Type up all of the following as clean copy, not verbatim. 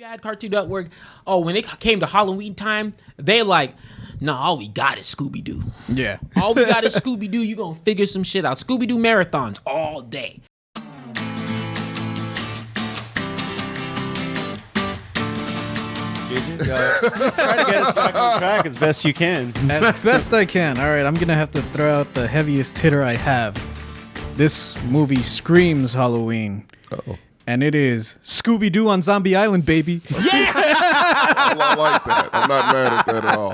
you had Cartoon Network, when it came to Halloween time, they like, nah, all we got is Scooby-Doo. Yeah. All we got is Scooby-Doo. You gonna figure some shit out. Scooby-Doo marathons all day. Try to get us back on track as best you can. As best I can. All right, I'm going to have to throw out the heaviest hitter I have. This movie screams Halloween. Uh-oh. And it is Scooby-Doo on Zombie Island, baby. Yes! I like that. I'm not mad at that at all.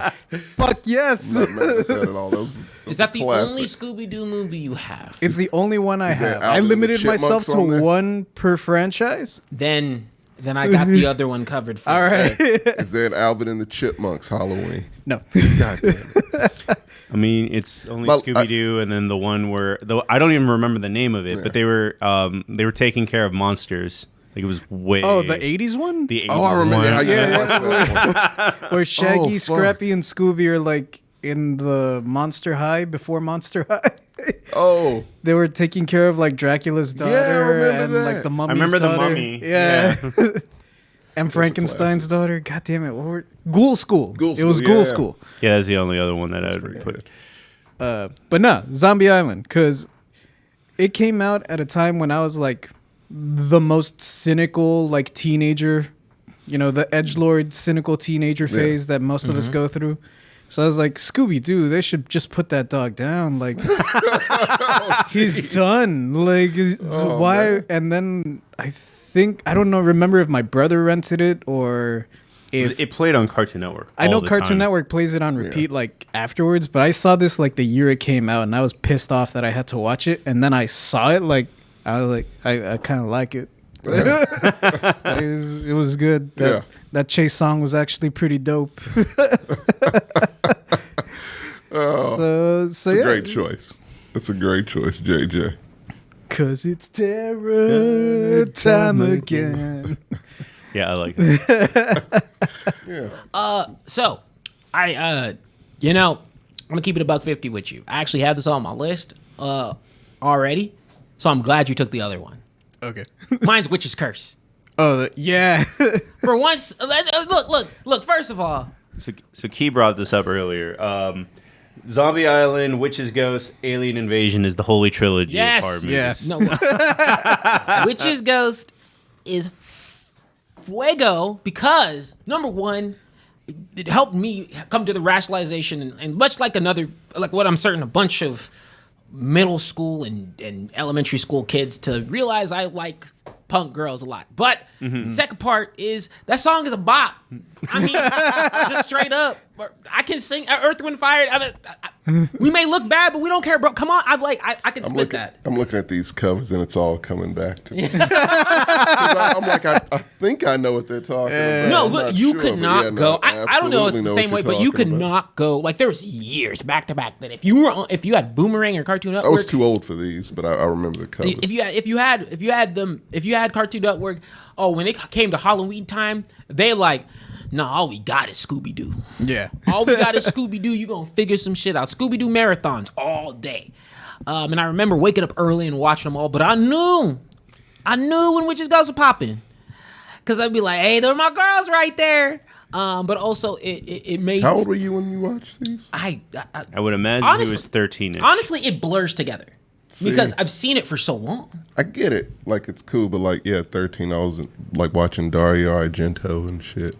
Fuck yes. I'm not mad at that at all. Is that the classic. only Scooby-Doo movie you have? It's the only one I Is that have. Alvin I and the limited myself Chipmunks on to there? one per franchise. Then I got the other one covered for All you. right. Is there an Alvin and the Chipmunks Halloween? No. God damn it. I mean, it's only Well, Scooby-Doo, and then the one where I don't even remember the name of it, but they were taking care of monsters. Like it was way. Oh, the 80s one? The 80s Oh, I remember one. how you watched that one. Where Shaggy, Oh, fuck. Scrappy, and Scooby are like in the Monster High before Monster High. Oh, They were taking care of like Dracula's daughter I remember and that. like the mummy's I remember daughter. the mummy. Yeah. And Frankenstein's classics. daughter. God damn it. What were Ghoul School. Ghoul It was School, Ghoul yeah. School. Yeah, that's the only other one that I pretty would put. good. But no, Zombie Island, because it came out at a time when I was like the most cynical like teenager, the edgelord cynical teenager phase that most of us go through. So I was like, Scooby-Doo, they should just put that dog down. Like, he's done. Like, why? man. And then I don't know, remember if my brother rented it or if... It played on Cartoon Network. I know all the Cartoon time. Network plays it on repeat like afterwards, but I saw this like the year it came out and I was pissed off that I had to watch it. And then I saw it, like, I was like, I kind of like it. It was good. That chase song was actually pretty dope. So it's a great choice. It's a great choice, JJ. 'Cause it's terror time again. Yeah, I like that. Yeah. So, I'm gonna keep it $1.50 with you. I actually have this on my list already, so I'm glad you took the other one. Okay. Mine's Witch's Curse. Oh, yeah. For once, look. First of all, So Key brought this up earlier. Zombie Island, Witch's Ghost, Alien Invasion is the holy trilogy Yes, of horror movies. yes. no, Witch's Ghost is fuego because number one, it helped me come to the rationalization, and much like what I'm certain a bunch of middle school and elementary school kids to realize I like punk girls a lot. But the second part is that song is a bop. I mean, just straight up. I can sing Earth, Wind, Fire. We may look bad, but we don't care, bro. Come on. I can spit that. I'm looking at these covers and it's all coming back to me. 'Cause I'm like, I think I know what they're talking about. No, I'm look, not you sure, could but not yeah, no, go. I don't know it's absolutely the what same way, you're but you could talking about. not go. Like there was years back to back that if you had Boomerang or Cartoon I Network, was too old for these, but I remember the covers. if you had Cartoon Network, when it came to Halloween time, they like, nah, all we got is Scooby-Doo. Yeah. All we got is Scooby-Doo. You gonna figure some shit out. Scooby-Doo marathons all day. And I remember waking up early and watching them all, but I knew when Witches Ghosts were popping. Because I'd be like, hey, they're my girls right there. But also, it made... How old were you when you watched these? I would imagine Honestly- he was 13-ish. Honestly, it blurs together. Because I've seen it for so long. I get it. Like, it's cool, but like, yeah, 13, I was like watching Dario Argento and shit.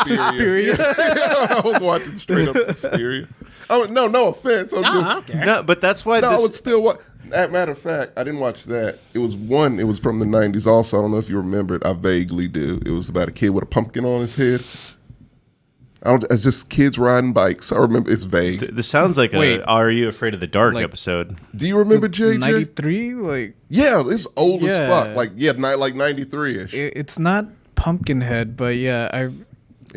Suspiria. I was watching straight up Suspiria. Oh, no offense. I don't care. No, but that's why I this... would still watch. Matter of fact, I didn't watch that. It was from the 90s also. I don't know if you remember it. I vaguely do. It was about a kid with a pumpkin on his head. It's just kids riding bikes. I remember. It's vague. This sounds like Wait. a Are You Afraid of the Dark Like- episode. Do you remember JJ? 93? Like, Yeah, it's old as Yeah. fuck. Like 93-ish. it's not Pumpkinhead, but yeah, And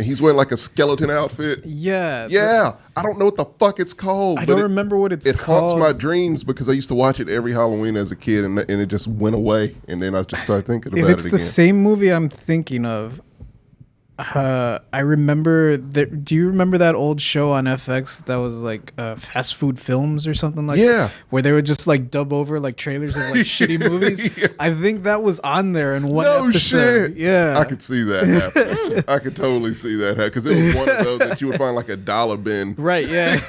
he's wearing like a skeleton outfit. yeah. Yeah, I don't know what the fuck it's called. I but don't remember what it's It haunts called. my dreams because I used to watch it every Halloween as a kid, and it just went away. And then I just started thinking If about it's it the again. same movie I'm thinking of, I remember that. Do you remember that old show on FX that was like fast food films or something like Yeah. where they would just like dub over like trailers of like shitty movies? Yeah. I think that was on there in one No episode. shit. Yeah. I could see that happening. I could totally see that happen because it was one of those that you would find like a dollar bin. Right, yeah.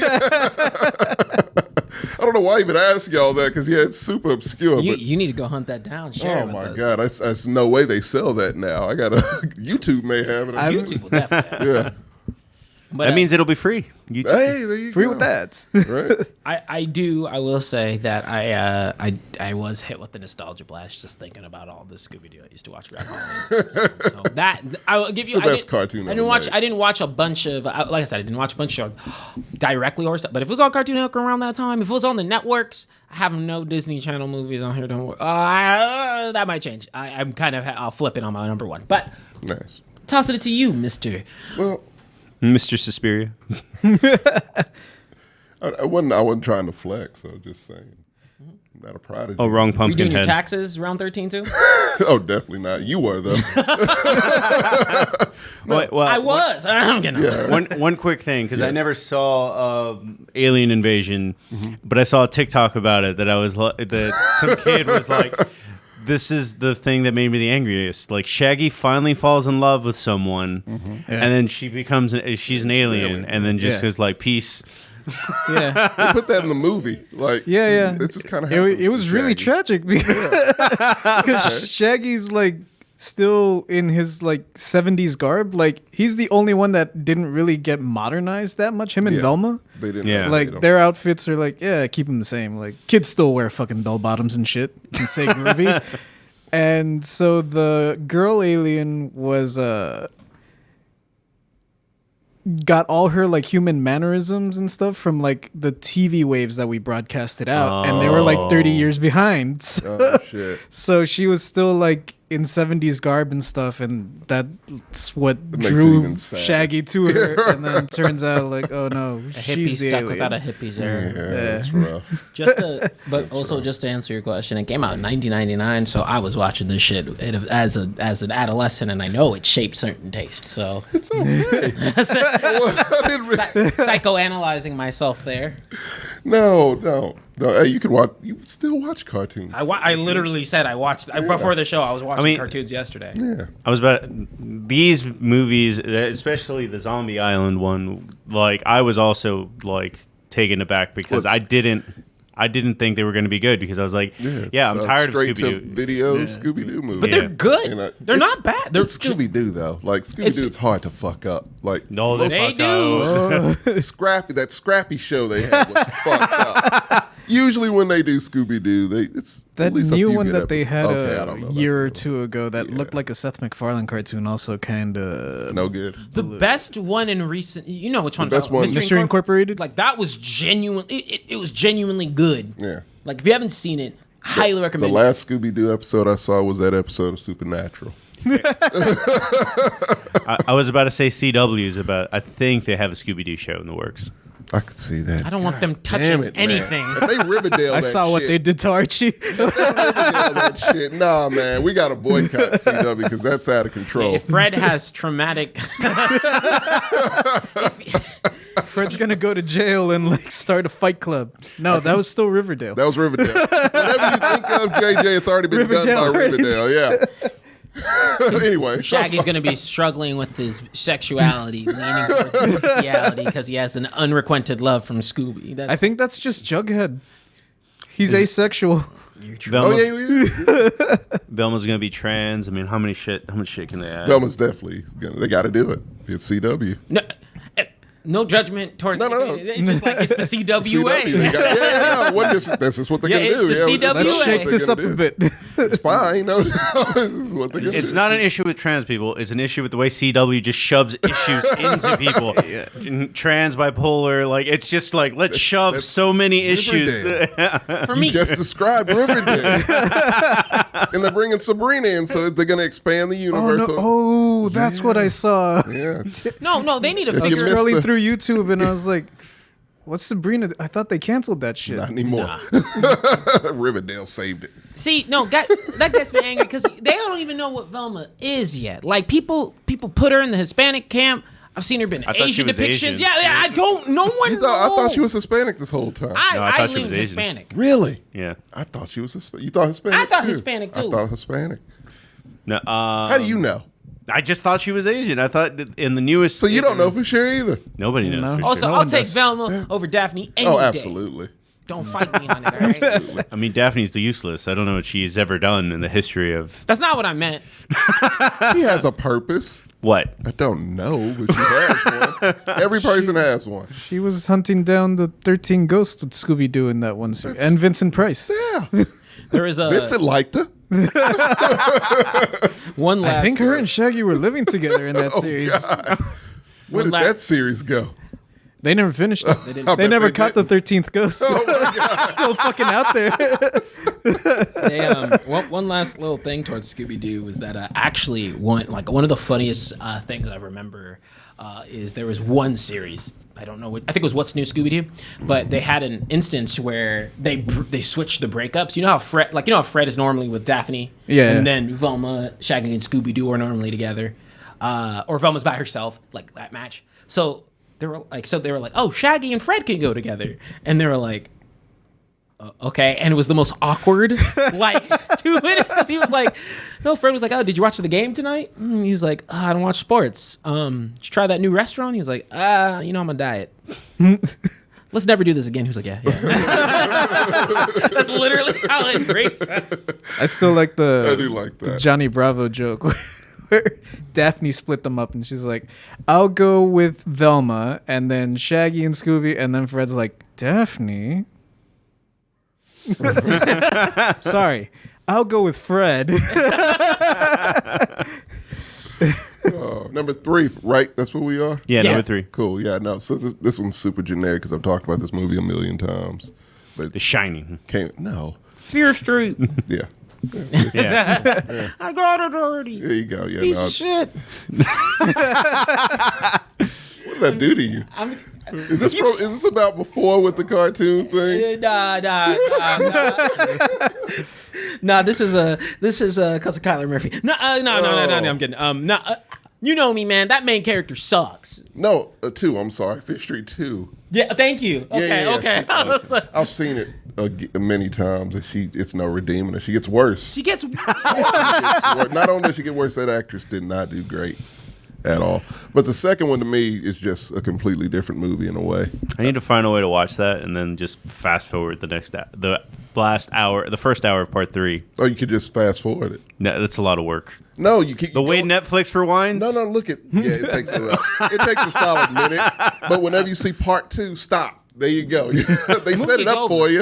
I don't know why I even asked y'all that because yeah, it's super obscure. You, but you need to go hunt that down. Share it oh with my us. god, that's no way they sell that now. I gotta YouTube may have it. YouTube will definitely. Have it. Yeah. But That means it'll be free. Hey, there you Free go. with ads. Right? I will say that I was hit with the nostalgia blast just thinking about all the Scooby Doo I used to watch back home. So that I will give you It's the I best didn't- cartoon I didn't ever watch made. I didn't watch a bunch of like I said I didn't watch a bunch of directly or stuff. But if it was on Cartoon Network around that time, if it was on the networks, I have no Disney Channel movies on here. Don't worry. That might change. I'm kind of I'll flip it on my number one. But Nice. toss it to you, Mister. Well, Mr. Suspiria. I wasn't trying to flex. I was just saying. I'm not a prodigy. Oh, wrong You doing your Pumpkinhead. taxes round 13 too? Oh, definitely not. You were though. Well, I was. I'm gonna. one quick thing because I Yes. never saw Alien Invasion, but I saw a TikTok about it that I was that some kid was like, "This is the thing that made me the angriest." Like Shaggy finally falls in love with someone, and then she becomes she's an alien, and then just Yeah. goes like, "Peace." Yeah. They put that in the movie. Like, Yeah. It just kind of. It was really tragic because Shaggy's like still in his like 70s garb. Like he's the only one that didn't really get modernized that much. Him and Yeah. Velma. They didn't. Yeah. update Like them. their outfits are like, yeah, keep them the same. Like kids still wear fucking bell bottoms and shit and say groovy. And so the girl alien was got all her like human mannerisms and stuff from like the TV waves that we broadcasted out, and they were like 30 years behind. So, Oh shit. so she was still like in 70s garb and stuff, and that's what makes it drew even sadder. Shaggy to her. And then turns out like, oh no, A hippie she's the stuck alien. without a hippie's era. Yeah, that's rough. But also just to answer your question, it came out in 1999, so I was watching this shit as an adolescent, and I know it shaped certain tastes. So It's okay. I didn't psychoanalyzing myself there. No. Hey, you can watch. You still watch cartoons. I literally said I watched before the show. I was watching cartoons yesterday. Yeah. I was about these movies, especially the Zombie Island one. Like I was also like taken aback because What's- I didn't think they were going to be good because I was like, yeah, I'm so tired of straight Scooby to Doo. video Scooby Doo movies. But they're good. And, They're not bad. They're It's Scooby Doo though. Like Scooby It's- Doo, it's hard to fuck up. Like No, they They fucked do. up. Scrappy, that Scrappy show they had was fucked up. Usually when they do Scooby Doo, it's That at least a new few one good that they had episodes. Okay, I don't know a about year or that. two ago that looked like a Seth MacFarlane cartoon, also kind of No good. The best one in recent, you know which one? best one- Mystery Incorporated. Like that was genuine. It was genuinely good. Yeah. Like if you haven't seen it, highly The recommend. last Scooby Doo episode I saw was that episode of Supernatural. I was about to say CW's about. I think they have a Scooby Doo show in the works. I could see that. I don't want them Damn touching it, man. anything. If they Riverdale I that saw what shit, they did to Archie. If they Riverdale that shit. Nah, man, we got to boycott CW because that's out of control. If Fred has traumatic, Fred's gonna go to jail and like start a fight club. No, that was still Riverdale. That was Riverdale. Whatever you think of, JJ, it's already been done Riverdale by already Riverdale. Yeah. Anyway, Shaggy's going to be struggling with his sexuality, leaning towards bestiality because he has an unrequited love from Scooby. That's, I think that's just Jughead. He's asexual. Velma, oh yeah, Velma's gonna be trans. I mean, how much shit can they add? Velma's definitely they got to do it. It's CW. no judgment towards. No. It's just like it's the CWA. CW. They got, no. This is what they're Yeah, gonna it's do. the Yeah, CWA. that's Let's what shake they're this gonna up a do. bit. It's fine. No, this is what they're gonna do. It's not an issue with trans people. It's an issue with the way CW just shoves issues into people. Trans, bipolar, like it's just like let's shove that's so many issues. Riverdale. For me, Just described Riverdale. And they're bringing Sabrina in, so they're going to expand the Oh, universe. no. Oh, that's what I saw. Yeah. no, they need to If you figure. missed Scrolling the- through YouTube and I was like, What's Sabrina? I thought they canceled that shit. Not anymore. Riverdale saved it. See, no, that gets me angry because they don't even know what Velma is yet. Like people put her in the Hispanic camp. I've seen her been Asian depictions. Asian. Yeah, I don't. No one. I thought she was Hispanic this whole time. No, I thought she lean was Asian. Hispanic. Really? Yeah. I thought she was Hispanic. You thought Hispanic? I thought too? Hispanic too. I thought Hispanic. No. How do you know? I just thought she was Asian. I thought that in the newest. So you don't know for sure either. Nobody knows. No. For Also, sure. I'll take Velma over Daphne any Oh, day. absolutely. Don't fight me on it. All right? Absolutely. I mean, Daphne's the useless. I don't know what she's ever done in the history of That's not what I meant. He has a purpose. what. I don't know, but she has one. Every person has one. She was hunting down the 13 ghosts with Scooby Doo in that one series, and Vincent Price. Yeah. There is a Vincent liked her. one last. I think her and Shaggy were living together in that Oh, series. God. Where did that series go? They never finished it. I They bet never they caught the didn't. 13th ghost. Oh, my God. Still fucking out there. One last little thing towards Scooby Doo was that actually one of the funniest things I remember is there was one series. I don't know what I think it was What's New Scooby Doo, but they had an instance where they switched the breakups. You know how Fred is normally with Daphne, Yeah. and then Velma, Shaggy, and Scooby Doo are normally together, or Velma's by herself, like that match. So they were like, oh, Shaggy and Fred can go together, and they were like, okay, and it was the most awkward 2 minutes because he was like, no, Fred was like, oh, did you watch the game tonight? He was like, oh, I don't watch sports. Did you try that new restaurant? He was like, I'm on diet. Let's never do this again. He was like, yeah. That's literally how it breaks. I still like I do like the that. Johnny Bravo joke where Daphne split them up and she's like, I'll go with Velma, and then Shaggy and Scooby, and then Fred's like, Daphne? Sorry, I'll go with Fred. Number 3, right? That's where we are? Yeah, Yeah. number 3. Cool. Yeah, no. So this one's super generic because I've talked about this movie a million times. But The Shining. no. Fear Street. Yeah. Yeah. I got it already. There you go. Yeah. Piece no, of shit. What did that do to you? Is this about before with the cartoon thing? Nah. Nah, this is because of Kyler Murphy. No, I'm kidding. You know me, man. That main character sucks. No, 2. I'm sorry. Fish Street 2. Yeah, thank you. Okay. I was like, I've seen it many times. And it's no redeeming her. She gets worse. she gets. Not only does she get worse, that actress did not do great at all. But the second one to me is just a completely different movie in a way. I need to find a way to watch that and then just fast forward the last hour, the first hour of part 3. Oh, you could just fast forward it. No, that's a lot of work. No, you keep The way Netflix rewinds. No, look at it takes a solid minute. But whenever you see part 2, stop. There you go. They set it Movie's up for you,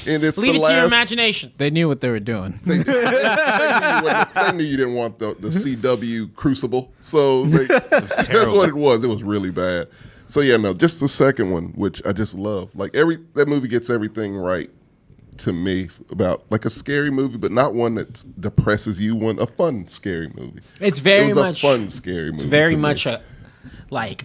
and it's Leave the it last. to your imagination. They knew what they were doing. They knew you didn't want the CW Crucible, so that's what it was. It was really bad. So yeah, no, just the second one, which I just love. Like that movie gets everything right to me about like a scary movie, but not one that depresses you. A fun scary movie. It's very it was much a fun scary movie. It's very to me. much like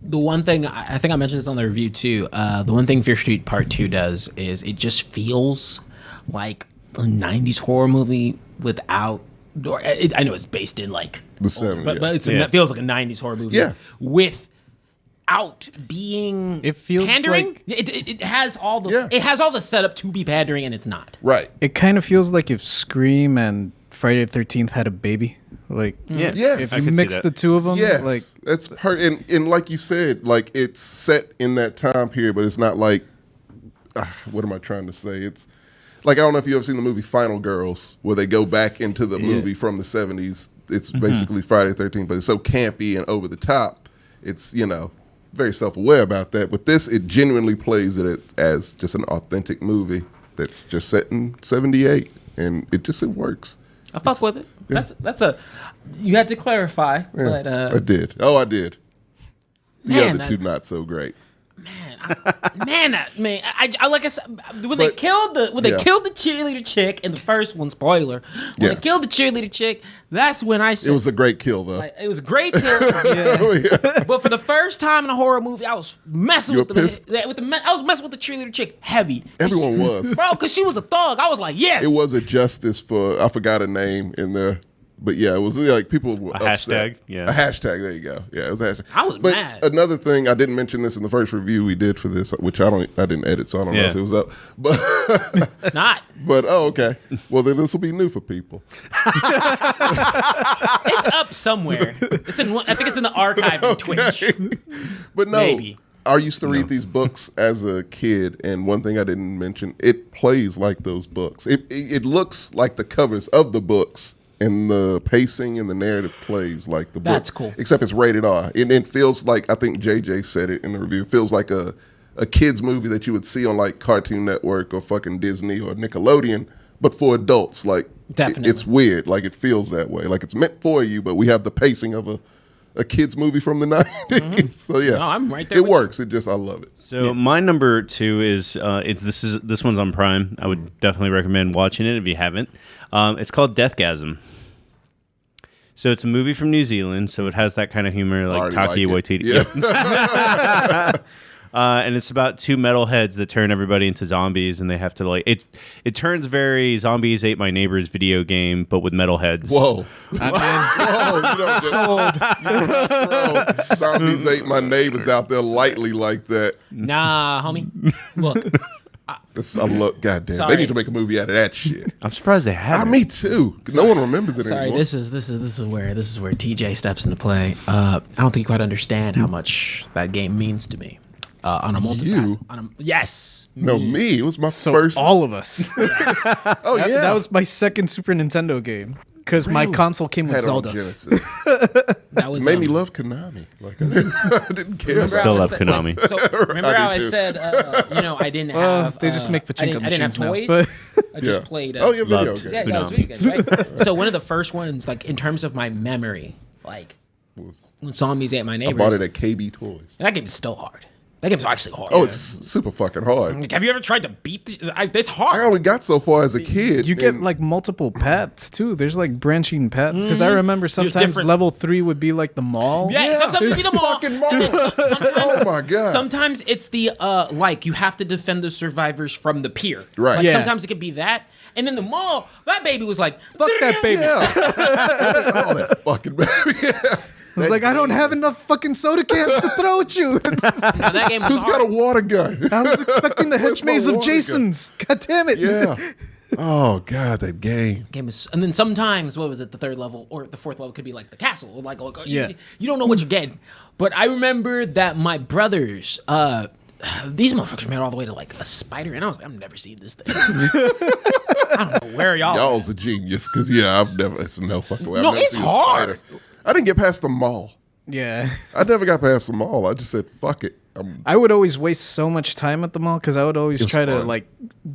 the one thing I think I mentioned this on the review too. The one thing Fear Street Part 2 does is it just feels like a 90s horror movie without. I know it's based in like The 70s, but Yeah. it feels like a 90s horror movie. Yeah. Without being It feels pandering. like- It has all the Yeah. it has all the setup to be pandering, and it's not. Right. It kind of feels like if Scream and Friday the 13th had a baby. Like, Yeah. Yes. if I you could see mix that. the two of them, Yes, like, that's and like you said, like it's set in that time period, but it's not like what am I trying to say? It's like I don't know if you ever seen the movie Final Girls, where they go back into the movie from the 70s. It's basically Friday the 13th, but it's so campy and over the top. It's very self-aware about that. But this, it genuinely plays it as just an authentic movie that's just set in 78, and it works. I fuck with it. That's a. You had to clarify, but I did. Oh, I did. The Man, other two not so great. I like I said, when they killed the cheerleader chick in the first one. Spoiler. When they killed the cheerleader chick, that's when I said It was a great kill, though. it was a great kill. But for the first time in a horror movie, I was messing with I was messing with the cheerleader chick heavy. Everyone was, bro, because she was a thug. I was like, yes. It was a justice for I forgot a name in there. But yeah, it was like people were upset. Hashtag, yeah. A hashtag, there you go. Yeah, it was a hashtag. I was mad. Another thing, I didn't mention this in the first review we did for this, which I didn't edit, so I don't know if it was up. But it's not. But okay. Well, then this will be new for people. It's up somewhere. I think it's in the archive on Twitch. But no. Maybe. I used to read these books as a kid, and one thing I didn't mention, it plays like those books. It looks like the covers of the books. And the pacing and the narrative plays like the book. That's cool. Except it's rated R. It feels like, I think JJ said it in the review, it feels like a kid's movie that you would see on like Cartoon Network or fucking Disney or Nickelodeon, but for adults. Like, definitely. It's weird. Like, it feels that way. Like, it's meant for you, but we have the pacing of a kid's movie from the 90s. Mm-hmm. So, yeah. No, I'm right there. It works. I love it. So, my number 2 is, this one's on Prime. I would definitely recommend watching it if you haven't. It's called Deathgasm. So it's a movie from New Zealand, so it has that kind of humor like Taki Waititi. Yeah. And it's about two metalheads that turn everybody into zombies, and they have to like it. It turns very Zombies Ate My Neighbor's video game, but with metalheads. Whoa! Bro, Zombies Ate My Neighbors out there lightly like that. Nah, homie. Look. Goddamn. Sorry. They need to make a movie out of that shit. I'm surprised they haven't. Me too. No one remembers it Sorry, anymore. this is where TJ steps into play. I don't think you quite understand how much that game means to me. On a multipass. Yes. No, me. It was my first. All of us. Oh yeah, that was my second Super Nintendo game because my console came with Zelda. That was made me love Konami. Like I didn't care. Still love Konami. So remember how I said, I didn't have. They just make pachinko I didn't have machines now, toys. but I just played. Oh, yeah, video games. games. Yeah, it was video games, right? So one of the first ones, like in terms of my memory, like when Zombies Ate My Neighbors. I bought it at KB Toys. That game is still hard. That game's actually hard. Oh, it's super fucking hard. Like, have you ever tried to beat it's hard. I only got so far as a kid. You get like multiple paths too. There's like branching paths because I remember sometimes level 3 would be like the mall. Yeah, sometimes it'd be the mall. Fucking mall. Oh my god. Sometimes it's the like you have to defend the survivors from the pier. Right. Like, Yeah. Sometimes it could be that. And then the mall, that baby was like, Fuck that baby. Yeah. Oh, that fucking baby. Yeah. It's like I don't have enough fucking soda cans to throw at you. Now, that game was Who's got a water gun? I was expecting the Where's hedge my maze of water gun? Jason's. God damn it. Yeah. Oh god, that game. And then sometimes, what was it, the third level or the fourth level could be like the castle. Or like Yeah. you don't know what you're getting. But I remember that my brothers, these motherfuckers made it all the way to like a spider, and I was like, I've never seen this thing. I don't know where y'all. Y'all's a genius, because I've never. It's no fucking way. I've No, never it's seen a hard. spider. I didn't get past the mall. Yeah. I never got past the mall. I just said, fuck it. I would always waste so much time at the mall because I would always try to fun. like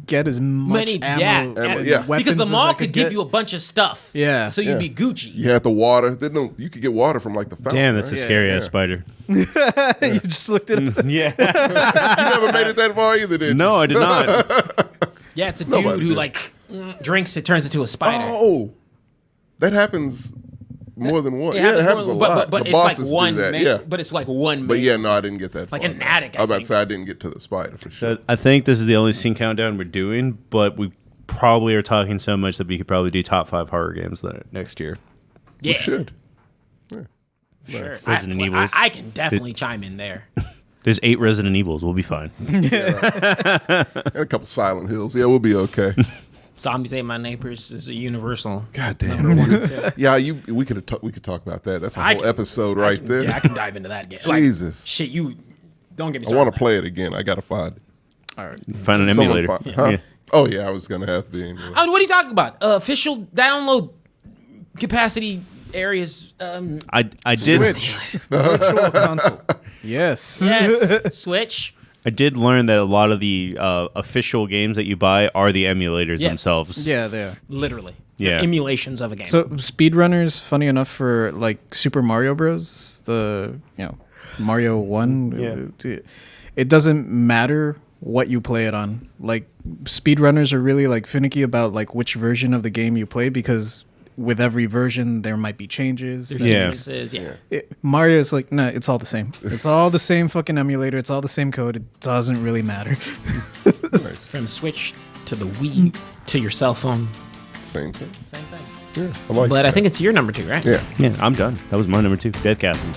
get as much ammo and yeah. weapons Because the as mall I could give you a bunch of stuff. Yeah. So you'd be Gucci. You had the water. You could get water from like the fountain. Damn, that's a right? scary ass spider. you just looked at it. Yeah. You never made it that far either, did you? No, I did not. Yeah, it's a Nobody dude who did. like drinks, it turns into a spider. Oh, that happens more than once. It Yeah, it happens happens a more- lot. But the it's like bosses one. do that. Man, Yeah, but it's like one. but man. yeah, no, I didn't get that far. Like an attic, I I was about think. to say I didn't get to the spider for sure. So I think this is the only Scene Countdown we're doing, but we probably are talking so much that we could probably do top 5 horror games next year. Yeah, We should. sure. Resident Evils. I can definitely chime in there. There's 8 Resident Evils. We'll be fine. And a couple Silent Hills. Yeah, we'll be okay. Zombies Ate My Neighbors is a universal. God damn. Yeah, we could talk about that. That's a whole episode right there. Yeah, I can dive into that game. Jesus. Like, shit, you don't get me I started. want to play it again. I gotta find it. All right. Find an Someone emulator. find- huh? Yeah. Oh yeah, I was gonna have to be anyway. What are you talking about? Official download capacity areas. I did. Switch. Virtual console. Yes. Yes, Switch. I did learn that a lot of the official games that you buy are the emulators Yes. themselves. Yeah, they are. Literally. Yeah. Emulations of a game. So Speedrunners, funny enough, for like Super Mario Bros. The Mario 1. it doesn't matter what you play it on. Like speedrunners are really like finicky about like which version of the game you play, because with every version there might be changes. There's Yeah. differences. Yeah. Mario is like, nah, it's all the same. It's all the same fucking emulator. It's all the same code. It doesn't really matter. From Switch to the Wii to your cell phone, Same thing. same thing. Yeah, I like But I that. think it's your number 2, right? Yeah. Yeah, I'm done. That was my number 2. Dead Castle.